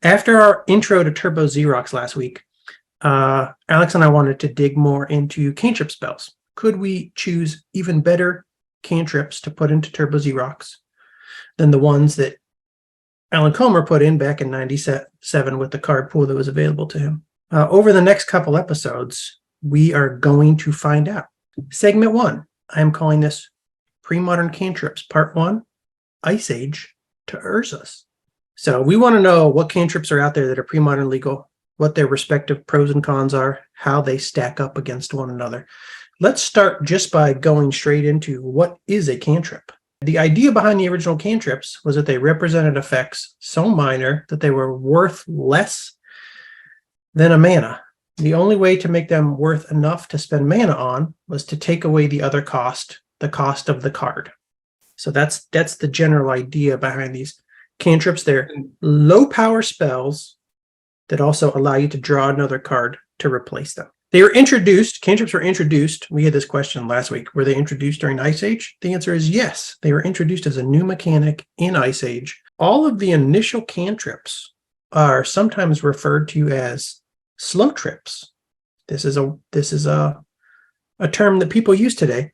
After our intro to Turbo Xerox last week, Alex and I wanted to dig more into cantrip spells. Could we choose even better cantrips to put into Turbo Xerox than the ones that Alan Comer put in back in 97 with the card pool that was available to him? Over the next couple episodes, we are going to find out. Segment 1, I am calling this Premodern Cantrips, Part 1, Ice Age to Urzas. So we want to know what cantrips are out there that are pre-modern legal, what their respective pros and cons are, how they stack up against one another. Let's start just by going straight into what is a cantrip. The idea behind the original cantrips was that they represented effects so minor that they were worth less than a mana. The only way to make them worth enough to spend mana on was to take away the other cost, the cost of the card. So that's the general idea behind these cantrips. They're low power spells that also allow you to draw another card to replace them. They were introduced, cantrips were introduced. We had this question last week. Were they introduced during Ice Age? The answer is yes. They were introduced as a new mechanic in Ice Age. All of the initial cantrips are sometimes referred to as slow trips. This is a term that people use today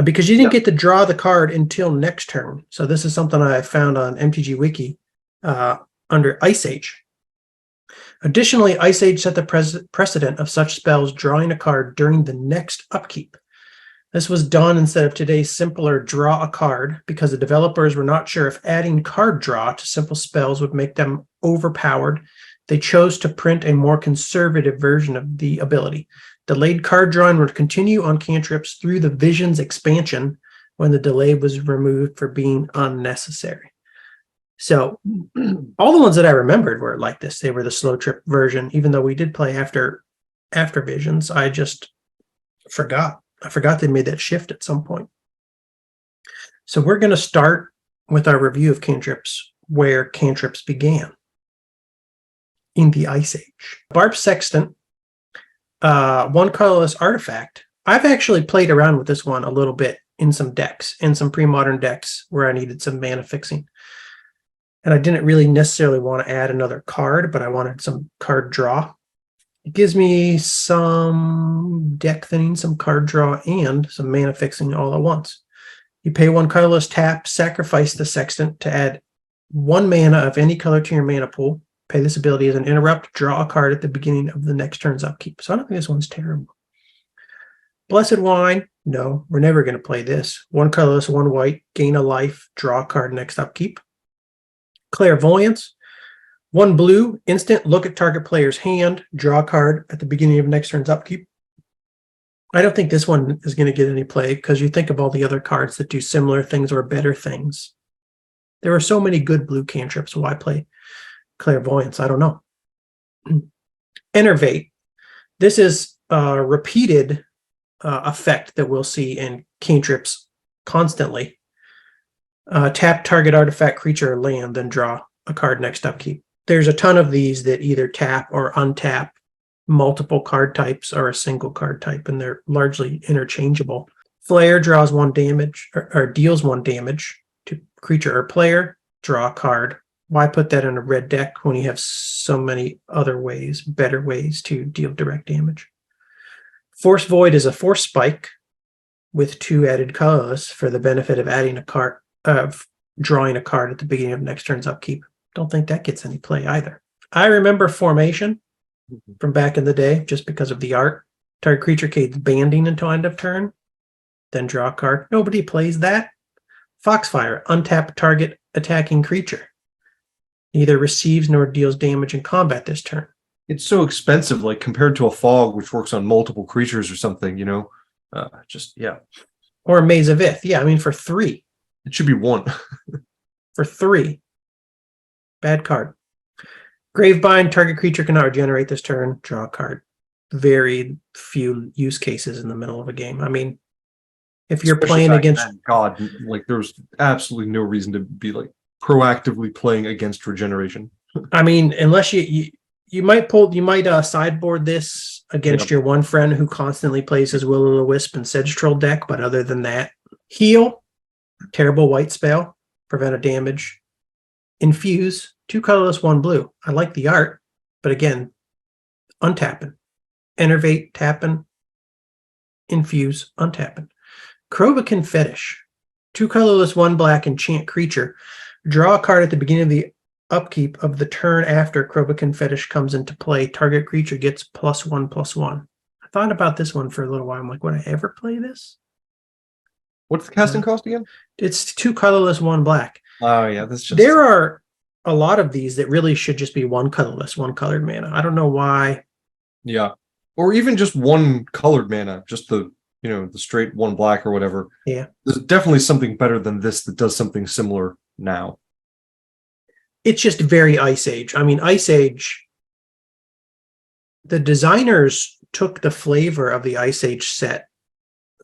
because you didn't get to draw the card until next turn. So this is something I found on MTG Wiki under Ice Age. Additionally, Ice Age set the precedent of such spells drawing a card during the next upkeep. This was done instead of today's simpler draw a card because the developers were not sure if adding card draw to simple spells would make them overpowered. They chose to print a more conservative version of the ability. Delayed card drawing would continue on cantrips through the Visions expansion when the delay was removed for being unnecessary. So all the ones that I remembered were like this. They were the slow trip version, even though we did play after Visions. I just forgot. I forgot they made that shift at some point. So we're going to start with our review of cantrips where cantrips began. In the Ice Age. Barb Sextant, one colorless artifact. I've actually played around with this one a little bit in some decks, in some pre-modern decks where I needed some mana fixing. And I didn't really necessarily want to add another card, but I wanted some card draw. It gives me some deck thinning, some card draw, and some mana fixing all at once. You pay one colorless tap, sacrifice the Sextant to add one mana of any color to your mana pool. Pay this ability as an interrupt, draw a card at the beginning of the next turn's upkeep. So I don't think this one's terrible. Blessed Wine, no, we're never going to play this. One colorless, one white, gain a life, draw a card next upkeep. Clairvoyance, one blue, instant, look at target player's hand, draw a card at the beginning of next turn's upkeep. I don't think this one is going to get any play because you think of all the other cards that do similar things or better things. There are so many good blue cantrips. Why play Clairvoyance? I don't know. Enervate. This is a repeated effect that we'll see in cantrips constantly. Tap target artifact, creature, or land, then draw a card next upkeep. There's a ton of these that either tap or untap multiple card types or a single card type, and they're largely interchangeable. Flare draws one damage or deals one damage to creature or player. Draw a card. Why put that in a red deck when you have so many other ways, better ways to deal direct damage? Force Void is a force spike with 2 added colorless for the benefit of adding a card, of drawing a card at the beginning of next turn's upkeep. Don't think that gets any play either. I remember Formation from back in the day just because of the art. Target creature gains banding until end of turn, then draw a card. Nobody plays that. Foxfire, untap target attacking creature. Neither receives nor deals damage in combat this turn. It's so expensive, like compared to a fog, which works on multiple creatures or something, yeah. Or a Maze of Ith. Yeah, I mean, for 3. It should be 1. For 3. Bad card. Gravebind, target creature cannot regenerate this turn. Draw a card. Very few use cases in the middle of a game. I mean, if you're playing against... God, like there's absolutely no reason to be like proactively playing against regeneration. I mean, unless you might sideboard this against your one friend who constantly plays his Will-O-the-Wisp and Sedge Troll deck, but other than that, Heal, terrible white spell, prevent a damage. Infuse, 2 colorless, 1 blue. I like the art, but again, untapping. Enervate, tapping. Infuse, untapping. Krovakin Fetish. 2 colorless, 1 black, enchant creature. Draw a card at the beginning of the upkeep of the turn after Krovakin Fetish comes into play. Target creature gets +1/+1. I thought about this one for a little while. I'm like, would I ever play this? What's the casting cost again? It's 2 colorless, 1 black. Oh yeah, that's just There are a lot of these that really should just be 1 colorless, 1 colored mana. I don't know why. yeah, or even just 1 colored mana, just the the straight 1 black or whatever. Yeah, there's definitely something better than this that does something similar now. it's just very Ice Age. I mean, Ice Age. The designers took the flavor of the Ice Age set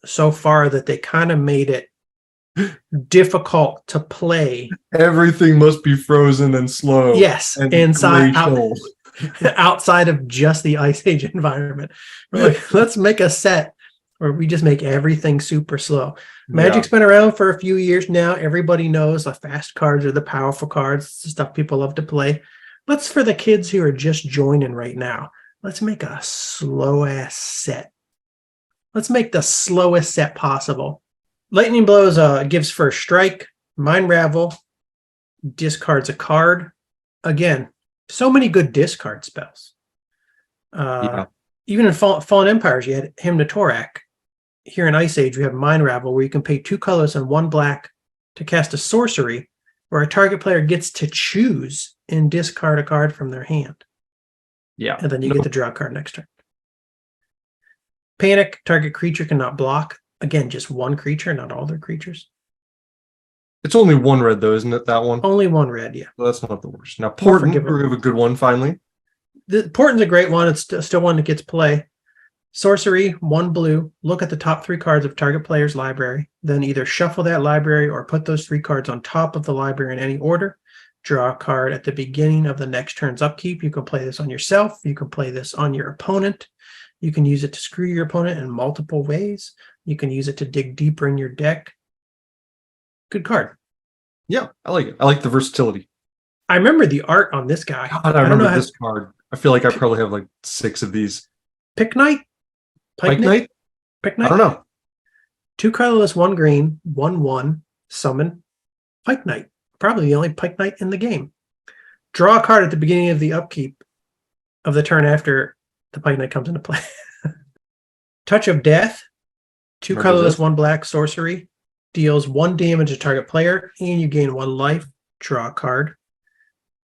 so far that they kind of made it difficult to play. Everything must be frozen and slow. Yes, and outside of just the Ice Age environment. We're like, let's make a set where we just make everything super slow. Magic's been around for a few years now. Everybody knows the fast cards are the powerful cards. It's the stuff people love to play. Let's, for the kids who are just joining right now, let's make a slow-ass set. Let's make the slowest set possible. Lightning Blows gives first strike. Mind Ravel discards a card. Again, so many good discard spells. Even in Fallen Empires, you had Hymn to Torak. Here in Ice Age, we have Mind Ravel, where you can pay 2 colors and 1 black to cast a sorcery, where a target player gets to choose and discard a card from their hand. Yeah. And then you get to draw a card next turn. Panic, target creature cannot block. Again, just 1 creature, not all their creatures. It's only 1 red though, isn't it? That one? Only 1 red, yeah. Well, that's not the worst. Now, Portent, we have a good one finally. The Portent's a great one. It's still one that gets play. Sorcery, 1 blue. Look at the top 3 cards of target player's library. Then either shuffle that library or put those 3 cards on top of the library in any order. Draw a card at the beginning of the next turn's upkeep. You can play this on yourself. You can play this on your opponent. You can use it to screw your opponent in multiple ways. You can use it to dig deeper in your deck. Good card. Yeah, I like it. I like the versatility. I remember the art on this guy. God, I remember this card. I feel like I probably have like 6 of these. Pick Knight? Pike Knight? Pick Knight? I don't know. 2 colorless, 1 green, 1/1, summon Pike Knight. Probably the only Pike Knight in the game. Draw a card at the beginning of the upkeep of the turn after the Pike Knight comes into play. Touch of Death. 2 colorless, 1 black sorcery. Deals 1 damage to target player, and you gain 1 life. Draw a card.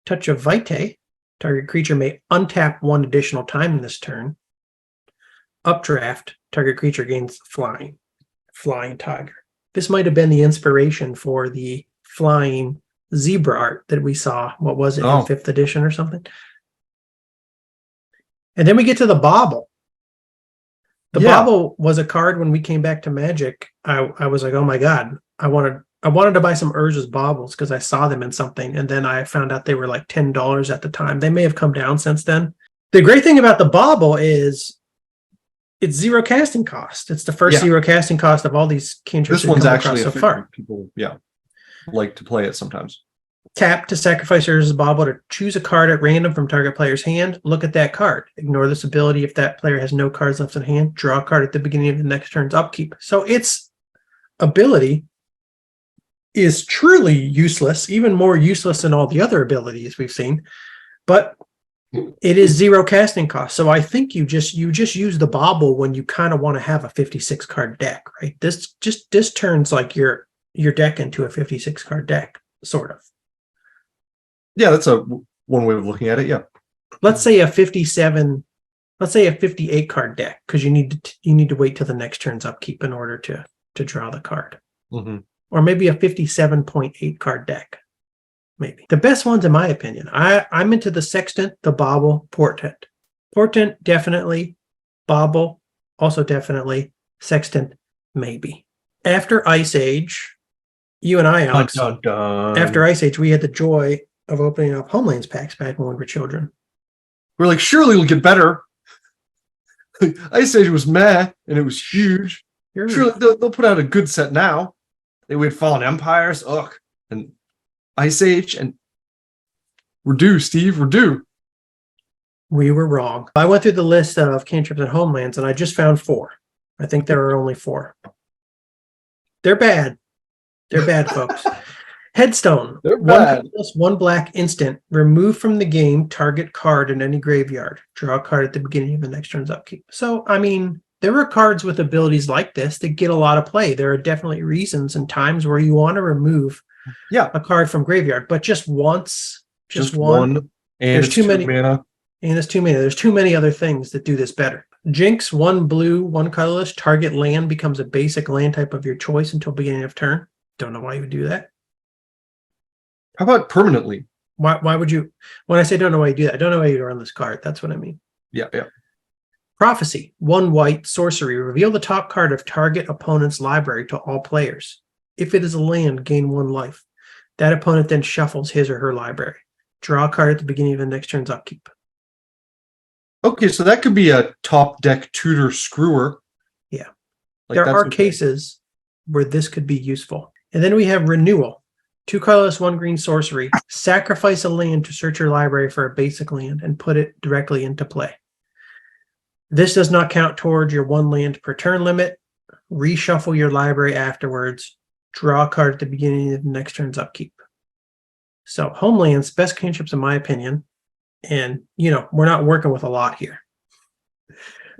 Touch of Vitae. Target creature may untap 1 additional time in this turn. Updraft. Target creature gains flying. Flying Tiger. This might have been the inspiration for the flying zebra art that we saw. What was it, in 5th edition or something? And then we get to the Bauble. The Bauble was a card when we came back to Magic. I was like, oh my God, I wanted to buy some Urza's Baubles because I saw them in something. And then I found out they were like $10 at the time. They may have come down since then. The great thing about the Bauble is it's 0 casting cost. It's the first 0 casting cost of all these cantrips. This one's actually so far. People, like to play it sometimes. Tap to sacrifice Urza's Bauble to choose a card at random from target player's hand. Look at that card. Ignore this ability if that player has no cards left in hand. Draw a card at the beginning of the next turn's upkeep. So its ability is truly useless, even more useless than all the other abilities we've seen. But it is 0 casting cost. So I think you just use the Bauble when you kind of want to have a 56 card deck, right? This turns like your deck into a 56 card deck, sort of. Yeah, that's one way of looking at it. Yeah. Let's say a 58 card deck, because you need to wait till the next turn's upkeep in order to draw the card. Mm-hmm. Or maybe a 57.8 card deck. Maybe. The best ones, in my opinion. I'm into the Sextant, the Bauble, Portent. Portent, definitely. Bauble, also definitely. Sextant, maybe. After Ice Age, you and I, Alex, dun, dun, dun. After Ice Age, we had the joy of opening up Homelands packs back when we were children. We're like, surely it'll get better. Ice Age was meh, and it was huge. Surely they'll put out a good set now. We had Fallen Empires, and Ice Age, and We're due, Steve. We're due. We were wrong. I went through the list of cantrips and homelands, and I just found 4. I think there are only 4. They're bad. They're bad, folks. Headstone. They're 1 bad. colorless, 1 black instant. Remove from the game target card in any graveyard. Draw a card at the beginning of the next turn's upkeep. So, I mean, there are cards with abilities like this that get a lot of play. There are definitely reasons and times where you want to remove a card from graveyard, but just once, just one. And there's too many mana. And it's too many. There's too many other things that do this better. Jinx, 1 blue, 1 colorless. Target land becomes a basic land type of your choice until beginning of turn. Don't know why you would do that. How about permanently? Why would you? When I say don't know why you do that, I don't know why you run this card. That's what I mean. Yeah. Prophecy, 1 white, sorcery. Reveal the top card of target opponent's library to all players. If it is a land, gain 1 life. That opponent then shuffles his or her library. Draw a card at the beginning of the next turn's upkeep. Okay, so that could be a top deck tutor screwer. Yeah. There are cases where this could be useful. And then we have renewal. 2 colorless, 1 green sorcery. Sacrifice a land to search your library for a basic land and put it directly into play. This does not count towards your 1 land per turn limit. Reshuffle your library afterwards. Draw a card at the beginning of the next turn's upkeep. So homelands, best cantrips in my opinion. And, we're not working with a lot here.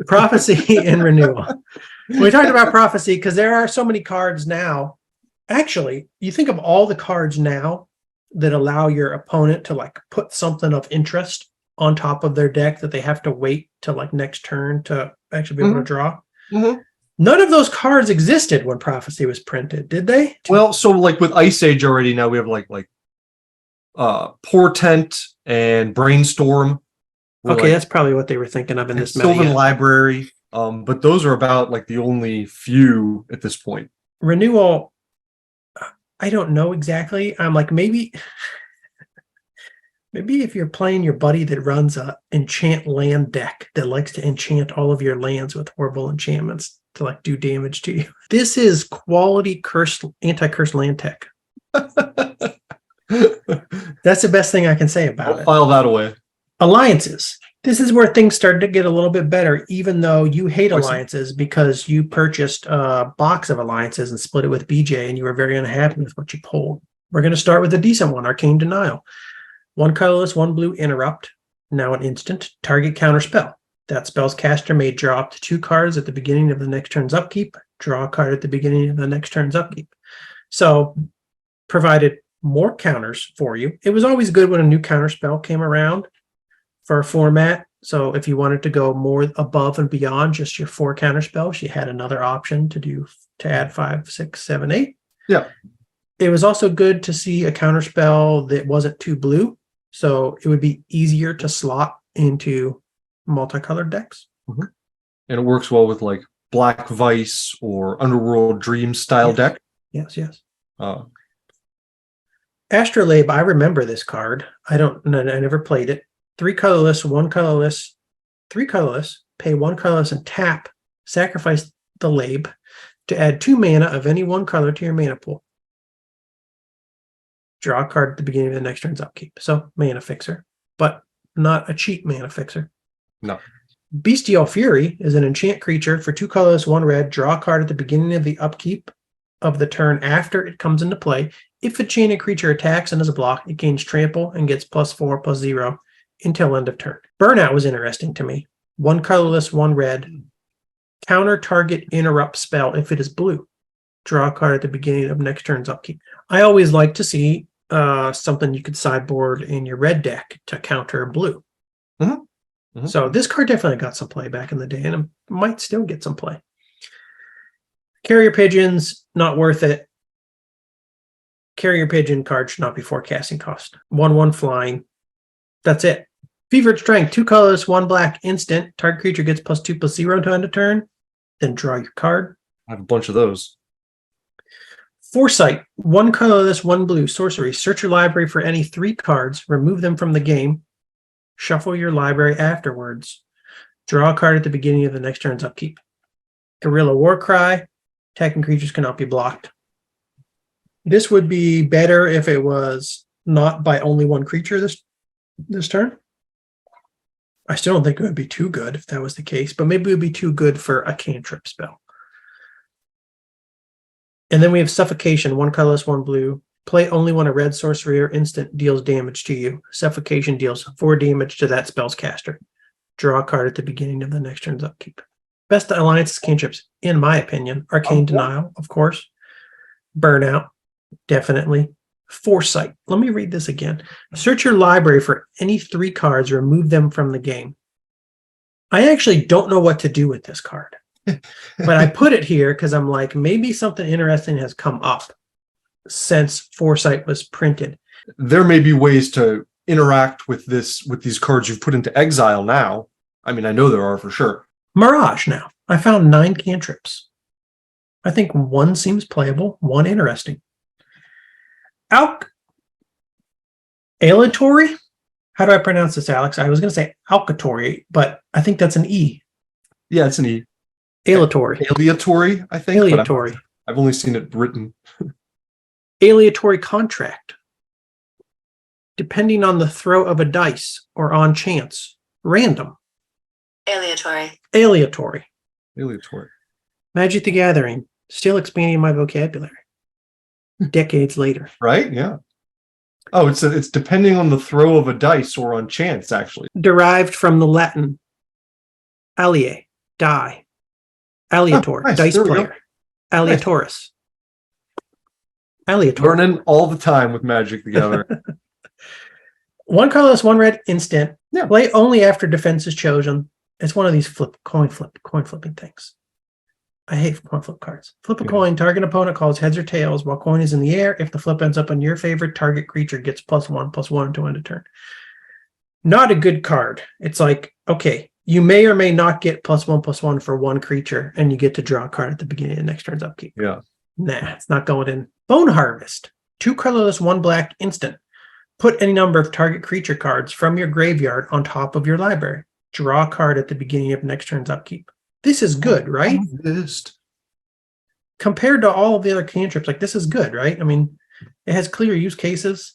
Prophecy and renewal. We talked about prophecy because there are so many cards now. Actually, you think of all the cards now that allow your opponent to put something of interest on top of their deck that they have to wait till next turn to actually be able to draw. Mm-hmm. None of those cards existed when prophecy was printed, did they? Well, so with Ice Age already now we have Portent and Brainstorm. Okay, that's probably what they were thinking of in this meta. Sylvan Library. But those are about the only few at this point. Renewal, I don't know exactly. I'm maybe if you're playing your buddy that runs a enchant land deck that likes to enchant all of your lands with horrible enchantments to do damage to you. This is quality anti-cursed land tech. That's the best thing I can say about it. File that away. Alliances. This is where things started to get a little bit better, even though you hate alliances because you purchased a box of alliances and split it with BJ and you were very unhappy with what you pulled. We're going to start with a decent one, Arcane Denial. 1 colorless, 1 blue, interrupt. Now an instant. Target counter spell. That spell's caster may draw up to 2 cards at the beginning of the next turn's upkeep. Draw a card at the beginning of the next turn's upkeep. So, provided more counters for you. It was always good when a new counter spell came around for a format. So if you wanted to go more above and beyond just your 4 counter spells, you had another option to add 5, 6, 7, 8. Yeah. It was also good to see a counter spell that wasn't too blue. So it would be easier to slot into multicolored decks. Mm-hmm. And it works well with Black Vice or Underworld Dream style deck. Yes. Astrolabe, I remember this card. I never played it. 3 colorless, 1 colorless, 3 colorless, pay 1 colorless and tap, sacrifice the Labe to add 2 mana of any 1 color to your mana pool. Draw a card at the beginning of the next turn's upkeep. So, mana fixer, but not a cheap mana fixer. No. Bestial Fury is an enchant creature for 2 colorless, 1 red. Draw a card at the beginning of the upkeep of the turn after it comes into play. If a enchanted creature attacks and is a block, it gains trample and gets +4/+0 until end of turn. Burnout was interesting to me. 1 colorless, 1 red. Counter target interrupt spell if it is blue. Draw a card at the beginning of next turn's upkeep. I always like to see something you could sideboard in your red deck to counter blue. Mm-hmm. Mm-hmm. So this card definitely got some play back in the day, and it might still get some play. Carrier Pigeons, not worth it. Carrier Pigeon card should not be forecasting cost. 1/1 flying. That's it. Fevered Strength, 2 colors, 1 black, instant. Target creature gets +2/+0 until end of turn. Then draw your card. I have a bunch of those. Foresight, 1 colorless, 1 blue, sorcery. Search your library for any 3 cards, remove them from the game, shuffle your library afterwards. Draw a card at the beginning of the next turn's upkeep. Guerrilla Warcry, attacking creatures cannot be blocked. This would be better if it was not by only 1 creature this turn. I still don't think it would be too good if that was the case, but maybe it would be too good for a cantrip spell. And then we have Suffocation, 1 colorless, 1 blue. Play only when a red sorcery or instant deals damage to you. Suffocation deals 4 damage to that spell's caster. Draw a card at the beginning of the next turn's upkeep. Best alliances cantrips, in my opinion. Arcane Denial, of course. Burnout, definitely. Foresight. Let me read this again. Search your library for any 3 cards, remove them from the game. I actually don't know what to do with this card. But I put it here because I'm like, maybe something interesting has come up since Foresight was printed. There may be ways to interact with these cards you've put into exile now. I mean, I know there are for sure. Mirage now. I found 9 cantrips. I think 1 seems playable, 1 interesting. Aleatory? How do I pronounce this, Alex? I was going to say Alcatory, but I think that's an E. Yeah, it's an E. Aleatory. Aleatory, I think. Aleatory. I've only seen it written. Aleatory contract. Depending on the throw of a dice or on chance. Random. Aleatory. Aleatory. Aleatory. Magic the Gathering. Still expanding my vocabulary. Decades later. Right? Yeah. Oh, it's depending on the throw of a dice or on chance, actually. Derived from the Latin allie, die. Aleator, nice. dice There we player. Aleatorus. Aleator. Learning all the time with Magic the Gathering. 1 colorless, 1 red instant. Yeah. Play only after defense is chosen. It's one of these coin flipping things. I hate coin flip cards. Flip a coin, target opponent calls heads or tails while coin is in the air. If the flip ends up on your favorite, target creature gets +1/+1 until end of turn. Not a good card. It's like, okay, you may or may not get +1/+1 for 1 creature, and you get to draw a card at the beginning of the next turn's upkeep. Yeah. Nah, it's not going in. Bone Harvest. 2 colorless, 1 black instant. Put any number of target creature cards from your graveyard on top of your library. Draw a card at the beginning of next turn's upkeep. This is good, right? Compared to all of the other cantrips, like this is good, right? I mean, it has clear use cases.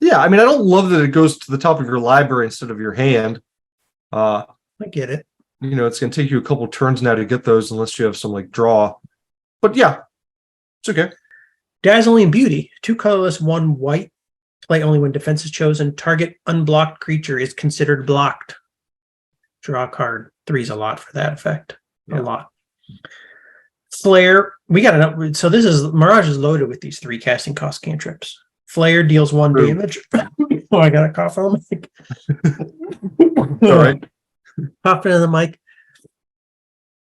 Yeah, I mean, I don't love that it goes to the top of your library instead of your hand. I get it. You know, it's going to take you a couple turns now to get those unless you have some like draw. But yeah, it's okay. Dazzling Beauty. 2 colorless, 1 white. Play only when defense is chosen. Target unblocked creature is considered blocked. Draw a card. 3's a lot for that effect. Yeah. A lot. Flare. We got to so this is Mirage is loaded with these 3 casting cost cantrips. Flare deals 1 damage. Oh, I got a cough on the mic. All right. Coughing in the mic.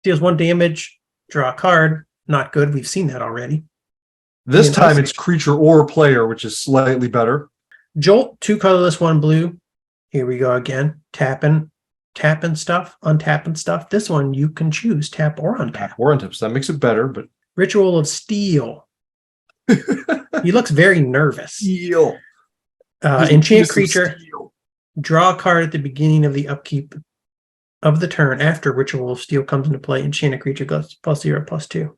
Deals 1 damage. Draw a card. Not good. We've seen that already. This time it's creature or player, which is slightly better. Jolt, 2 colorless, 1 blue. Here we go again. Tapping stuff, untapping stuff. This one you can choose tap or untap. Or untap, so that makes it better, but Ritual of Steel. He looks very nervous. Steel. Enchant creature. Draw a card at the beginning of the upkeep of the turn. After Ritual of Steel comes into play, enchant a creature goes +0/+2.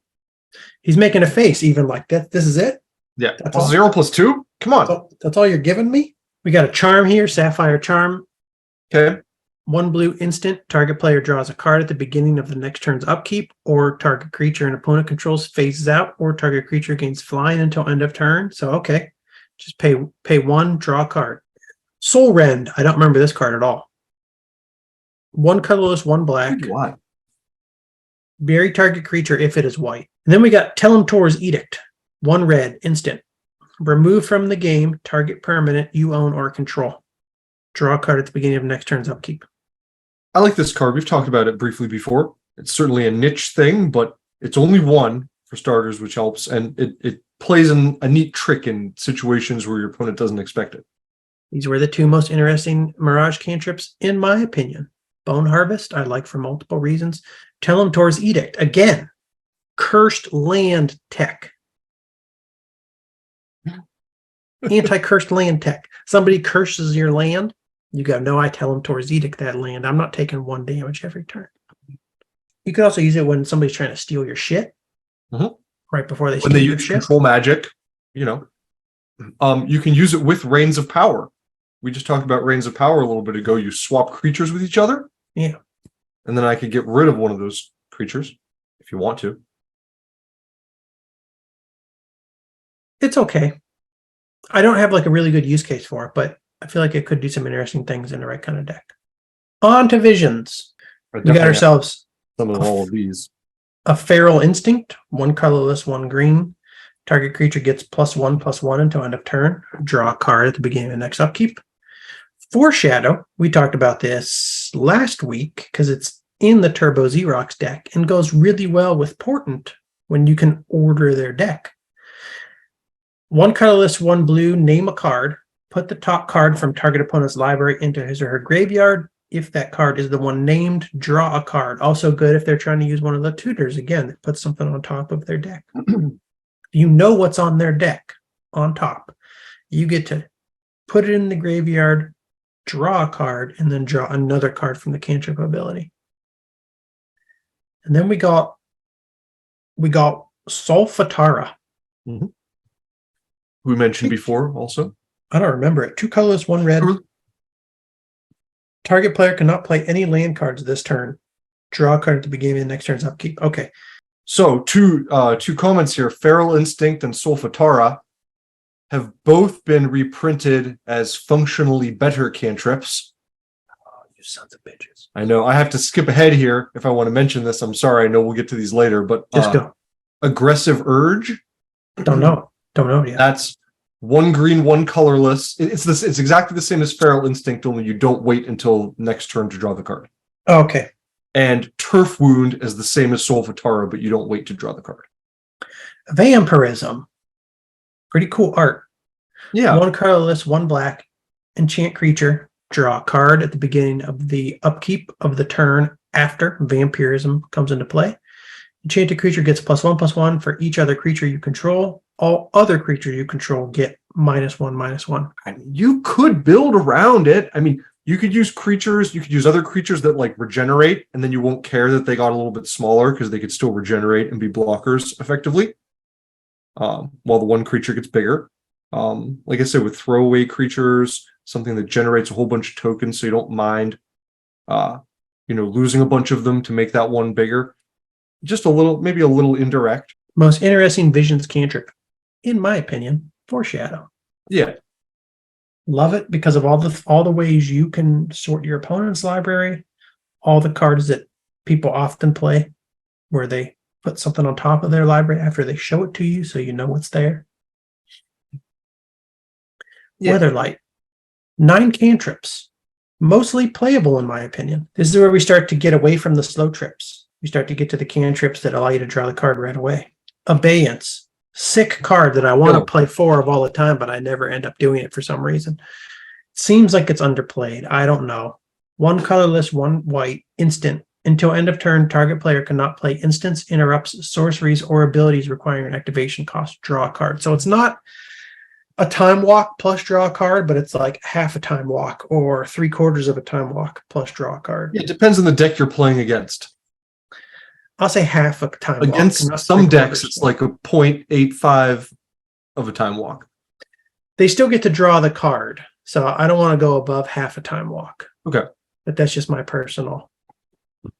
He's making a face even like that. This is it? Yeah. That's +0/+2? Come on. That's all you're giving me? We got a charm here, Sapphire Charm. Okay. 1 blue instant. Target player draws a card at the beginning of the next turn's upkeep, or target creature an opponent controls phases out, or target creature gains flying until end of turn. So, okay. Just pay 1, draw a card. Soul Rend. I don't remember this card at all. 1 colorless, 1 black. Why? Bury target creature if it is white. And then we got Telemtor's Edict. 1 red, instant. Remove from the game target permanent you own or control. Draw a card at the beginning of next turn's upkeep. I like this card. We've talked about it briefly before. It's certainly a niche thing, but it's only 1 for starters, which helps. And it plays a neat trick in situations where your opponent doesn't expect it. These were the 2 most interesting Mirage cantrips, in my opinion. Bone Harvest, I like for multiple reasons. Telemtor's Edict, again, cursed land tech. Anti-cursed land tech. Somebody curses your land, you go, no, I Telemtor's Edict that land. I'm not taking 1 damage every turn. You could also use it when somebody's trying to steal your shit. Mm-hmm. Right before they when steal they your use shit. control magic, you know. You can use it with Reigns of Power. we just talked about Reigns of Power a little bit ago. You swap creatures with each other. Yeah. And then I could get rid of one of those creatures if you want to. It's okay. I don't have like a really good use case for it, but I feel like it could do some interesting things in the right kind of deck. On to visions. We got ourselves some of all of these. A Feral Instinct, 1 colorless, 1 green. Target creature gets +1/+1 until end of turn. Draw a card at the beginning of the next upkeep. Foreshadow, we talked about this last week because it's in the Turbo Xerox deck and goes really well with Portent when you can order their deck. 1 colorless, 1 blue, name a card. Put the top card from target opponent's library into his or her graveyard. If that card is the one named, draw a card. Also good if they're trying to use one of the tutors, again, that puts something on top of their deck. You know what's on their deck on top. You get to put it in the graveyard, draw a card, and then draw another card from the cantrip ability. And then we got Solfatara. Mm-hmm. We mentioned before also. I don't remember it. 2 colorless, 1 red. Target player cannot play any land cards this turn. Draw a card at the beginning of the next turn's upkeep. Okay. So two comments here. Feral Instinct and Solfatara have both been reprinted as functionally better cantrips. Oh, you sons of bitches. I know. I have to skip ahead here if I want to mention this. I'm sorry. I know we'll get to these later, but just go. Aggressive Urge. Don't know yet. That's 1 green, 1 colorless. It's exactly the same as Feral Instinct, only you don't wait until next turn to draw the card. Okay. And Turf Wound is the same as Solfatara, but you don't wait to draw the card. Vampirism. Pretty cool art. Yeah. 1 colorless, 1 black. Enchant creature. Draw a card at the beginning of the upkeep of the turn after Vampirism comes into play. Enchanted creature gets +1/+1 for each other creature you control. All other creatures you control get -1/-1. You could build around it. I mean, you could use creatures. You could use other creatures that like regenerate, and then you won't care that they got a little bit smaller because they could still regenerate and be blockers effectively. While the one creature gets bigger. Like I said, with throwaway creatures, something that generates a whole bunch of tokens, so you don't mind, losing a bunch of them to make that one bigger. Just maybe a little indirect. Most interesting visions cantrip, in my opinion, Foreshadow. Yeah. Love it because of all the ways you can sort your opponent's library, all the cards that people often play, where they put something on top of their library after they show it to you, so you know what's there. Yeah. Weatherlight, 9 cantrips, mostly playable in my opinion. This is where we start to get away from the slow trips. We start to get to the cantrips that allow you to draw the card right away. Abeyance, sick card that I want to play 4 of all the time, but I never end up doing it for some reason. Seems like it's underplayed. I don't know. 1 colorless, 1 white, instant. Until end of turn, target player cannot play instants, interrupts, sorceries, or abilities requiring an activation cost. Draw a card. So it's not a time walk plus draw a card, but it's like half a time walk or 3/4 of a time walk plus draw a card. Yeah, it depends on the deck you're playing against. I'll say half a time against walk. Some decks, it's like a 0.85 of a time walk. They still get to draw the card, so I don't want to go above half a time walk. Okay. But that's just my personal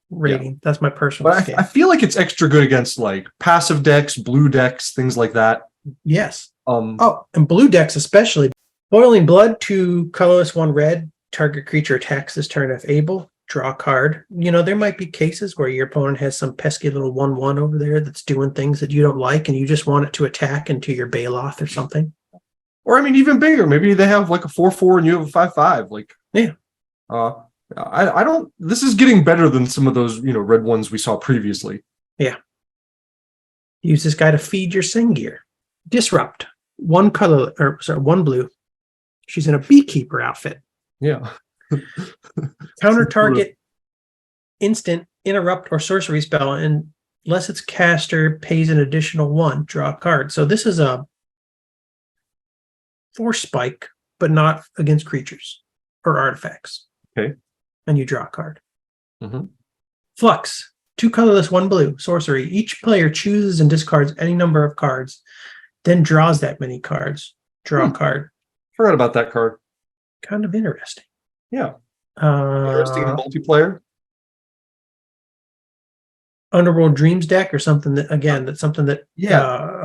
rating. Yeah. That's my personal scale. I feel like it's extra good against like passive decks, blue decks, things like that. Yes. And blue decks especially. Boiling Blood, 2 colorless, 1 red. Target creature attacks this turn if able. Draw a card. There might be cases where your opponent has some pesky little 1/1 over there that's doing things that you don't like, and you just want it to attack into your Baloth or something. Or I mean, even bigger. Maybe they have like a 4/4 and you have a 5/5. Like, yeah. I don't. This is getting better than some of those red ones we saw previously. Yeah. Use this guy to feed your Singir. Disrupt, 1 blue. She's in a beekeeper outfit. Yeah. Counter target instant, interrupt, or sorcery spell, unless its caster pays an additional 1, draw a card. So this is a force spike, but not against creatures or artifacts. Okay. And you draw a card. Mm-hmm. Flux, 2 colorless, 1 blue, sorcery. Each player chooses and discards any number of cards, then draws that many cards. Draw a card. Forgot about that card. Kind of interesting. Yeah. Interesting in multiplayer. Underworld Dreams deck or something that's something that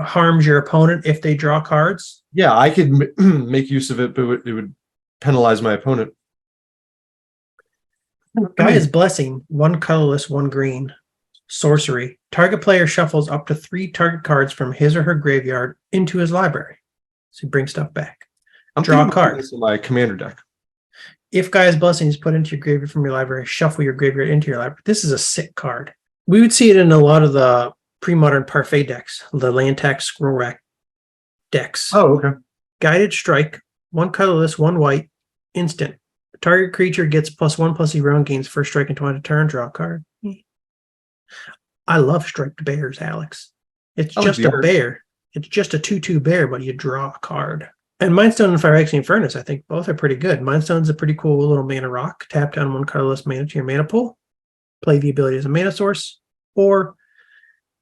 harms your opponent if they draw cards. Yeah, I could make use of it, but it would penalize my opponent. Gaia's Blessing, 1 colorless, 1 green. Sorcery. Target player shuffles up to 3 target cards from his or her graveyard into his library. So he brings stuff back. Draw a card. This in my commander deck. If Gaia's Blessing is put into your graveyard from your library, shuffle your graveyard into your library. This is a sick card. We would see it in a lot of the Premodern Parfait decks, the land tax scroll rack decks. Oh, okay. Guided Strike, 1 colorless, 1 white, instant. Target creature gets +1/+0 and gains first strike until end of turn. Draw a card. I love striped bears, Alex. It's just a bear. It's just a 2/2 bear, but you draw a card. And Mindstone and Phyrexian Furnace, I think both are pretty good. Mindstone's a pretty cool little mana rock. Tap down 1 colorless mana to your mana pool. Play the ability as a mana source. Or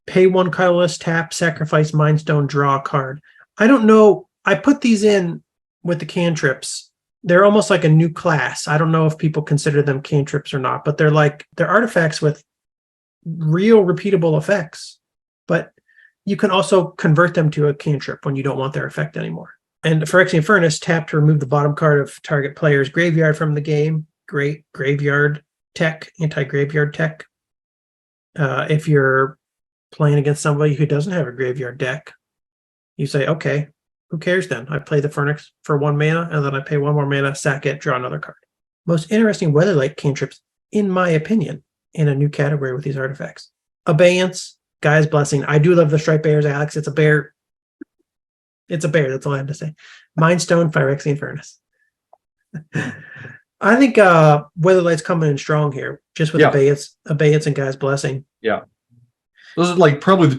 pay 1 colorless, tap, sacrifice Mindstone, draw a card. I don't know. I put these in with the cantrips. They're almost like a new class. I don't know if people consider them cantrips or not, but they're artifacts with real repeatable effects. But you can also convert them to a cantrip when you don't want their effect anymore. And Phyrexian Furnace, tap to remove the bottom card of target player's graveyard from the game. Great graveyard tech, anti-graveyard tech. If you're playing against somebody who doesn't have a graveyard deck, you say, okay, who cares then? I play the Furnace for 1 mana, and then I pay 1 more mana, sack it, draw another card. Most interesting Weatherlight cantrips, in my opinion, in a new category with these artifacts. Abeyance, Gaia's Blessing. I do love the striped bears, Alex. It's a bear. It's a bear. That's all I have to say. Mindstone, Phyrexian Furnace. I think Weatherlight's coming in strong here, just with Abeyance and Gaia's Blessing. Yeah. Those are like probably the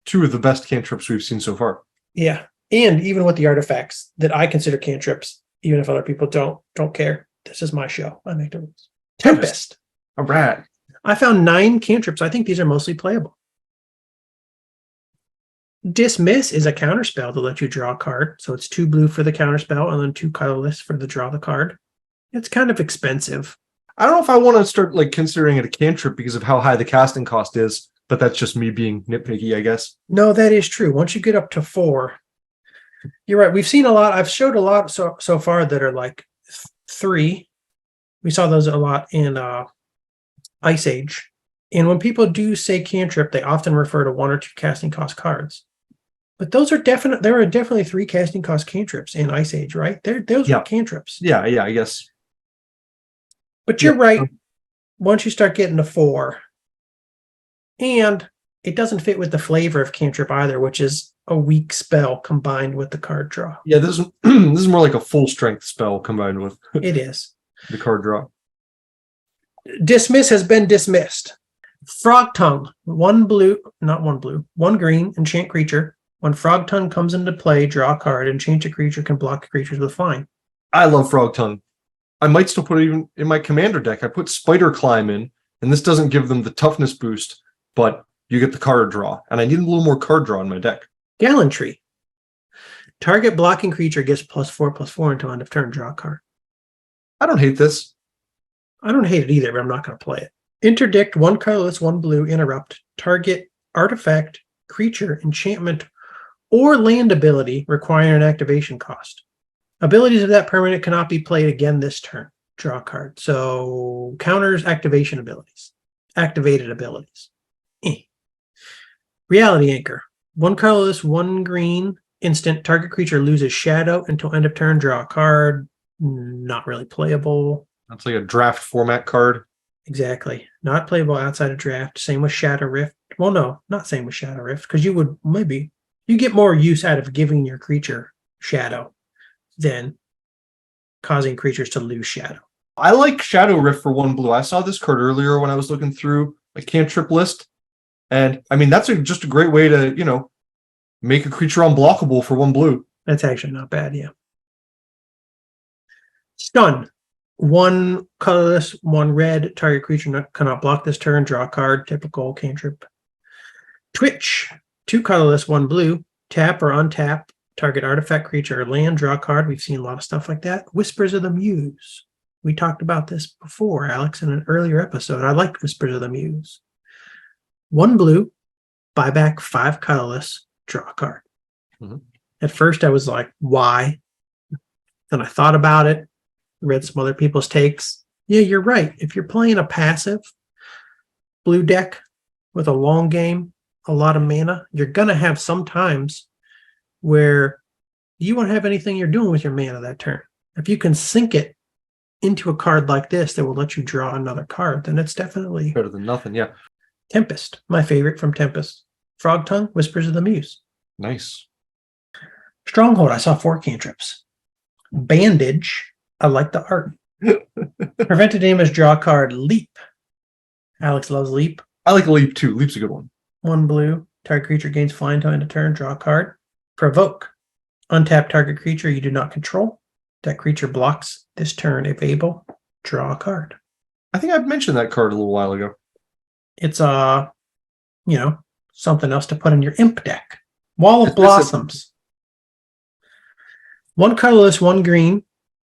two of the best cantrips we've seen so far. Yeah. And even with the artifacts that I consider cantrips, even if other people don't care. This is my show. I make the rules. Tempest. All right. I found 9 cantrips. I think these are mostly playable. Dismiss is a counterspell to let you draw a card. So it's 2 blue for the counterspell and then 2 colorless for the draw the card. It's kind of expensive. I don't know if I want to start considering it a cantrip because of how high the casting cost is, but that's just me being nitpicky, I guess. No, that is true. Once you get up to 4, you're right. We've seen a lot. I've showed a lot so far that are like 3. We saw those a lot in Ice Age. And when people do say cantrip, they often refer to 1 or 2 casting cost cards. But those are there are definitely 3 casting cost cantrips in Ice Age, right? Those are cantrips. Yeah, I guess. But you're right. Once you start getting to 4, and it doesn't fit with the flavor of cantrip either, which is a weak spell combined with the card draw. Yeah, this is more like a full strength spell combined with it is the card draw. Dismiss has been dismissed. Frog Tongue, 1 blue, not 1 blue, 1 green, enchant creature. When Frog Tongue comes into play, draw a card. Enchant a creature can block creatures with flying. I love Frog Tongue. I might still put it even in my commander deck. I put Spider Climb in, and this doesn't give them the toughness boost, but you get the card draw. And I need a little more card draw in my deck. Gallantry. Target blocking creature gets +4/+4 until end of turn. Draw a card. I don't hate this. I don't hate it either, but I'm not going to play it. Interdict, 1 colorless, 1 blue, interrupt. Target artifact, creature, enchantment, or land ability requiring an activation cost. Abilities of that permanent cannot be played again this turn. Draw a card. So counters activation abilities. Activated abilities. Reality Anchor. 1 colorless, 1 green, instant. Target creature loses shadow until end of turn. Draw a card. Not really playable. That's like a draft format card. Exactly. Not playable outside of draft. Same with Shadow Rift. Well, no, not same with Shadow Rift, because you get more use out of giving your creature shadow than causing creatures to lose shadow. I like Shadow Rift for 1 blue. I saw this card earlier when I was looking through a cantrip list. And I mean, that's just a great way to, make a creature unblockable for 1 blue. That's actually not bad, yeah. Stun. 1 colorless, 1 red. Target creature cannot block this turn. Draw a card. Typical cantrip. Twitch. 2 colorless, 1 blue. Tap or untap. Target artifact, creature, or land, draw a card. We've seen a lot of stuff like that. Whispers of the Muse. We talked about this before, Alex, in an earlier episode. I liked Whispers of the Muse. 1 blue, buy back 5 colorless, draw a card. Mhm. At first, I was like, why? Then I thought about it, read some other people's takes. Yeah, you're right. If you're playing a passive blue deck with a long game, a lot of mana, you're going to have some times where you won't have anything you're doing with your mana that turn. If you can sink it into a card like this that will let you draw another card, then it's definitely Better than nothing. Yeah. Tempest, my favorite from Tempest. Frog Tongue, Whispers of the Muse. Nice. Stronghold, I saw 4 cantrips. Bandage, I like the art. Prevented damage, draw a card. Leap. Alex loves Leap. I like Leap too. Leap's a good one. 1 blue, target creature gains flying time in a turn, draw a card. Provoke. Untap target creature you do not control. That creature blocks this turn if able. Draw a card. I think I've mentioned that card a little while ago. It's something else to put in your imp deck. Wall of Blossoms. 1 colorless, 1 green.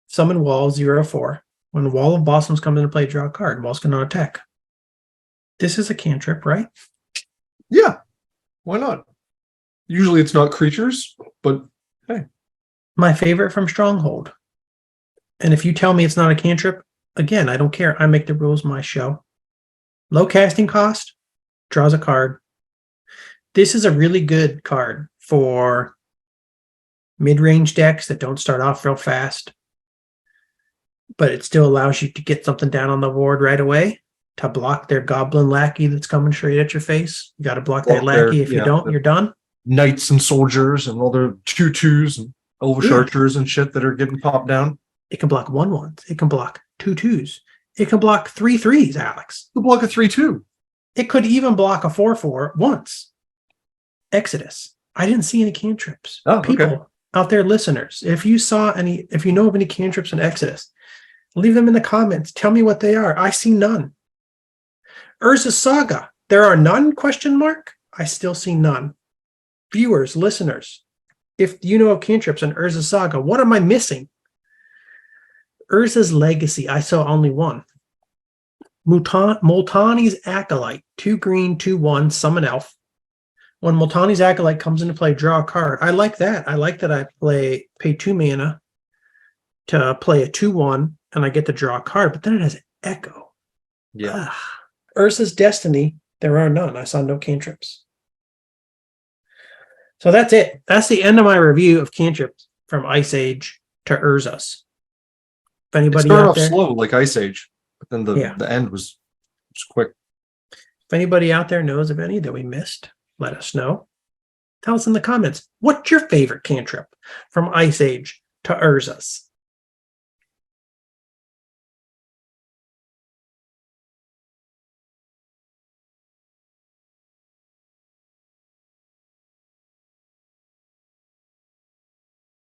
Summon Wall 0/4. When Wall of Blossoms comes into play, draw a card. Walls cannot attack. This is a cantrip, right? Yeah. Why not? Usually it's not creatures, but hey. My favorite from Stronghold. And if you tell me it's not a cantrip, again, I don't care. I make the rules my show. Low casting cost, draws a card. This is a really good card for mid-range decks that don't start off real fast, but it still allows you to get something down on the board right away to block their goblin lackey that's coming straight at your face. You got to block that lackey. If you don't, you're done. Knights and soldiers and all their 2/2s and elvish archers and shit that are getting popped down. It can block 1/1s. It can block 2/2s. It can block 3/3s, Alex. You block a 3/2. It could even block a 4/4 once. Exodus. I didn't see any cantrips. Oh, People okay. out there, listeners, if you know of any cantrips in Exodus, leave them in the comments. Tell me what they are. I see none. Urza Saga. There are none? ? I still see none. Viewers, listeners, if you know of cantrips in Urza Saga, what am I missing? Urza's Legacy. I saw only 1. Multani's Acolyte. 2 green, 2/1, summon elf. When Multani's Acolyte comes into play, draw a card. I like that. I like that I pay 2 mana to play a 2/1, and I get to draw a card, but then it has Echo. Yeah. Ugh. Urza's Destiny. There are none. I saw no cantrips. So that's it. That's the end of my review of cantrips from Ice Age to Urza's. If It anybody started out off there, slow like Ice Age, but then the end was quick. if anybody out there knows of any that we missed, let us know. Tell us in the comments, what's your favorite cantrip from Ice Age to Urza's?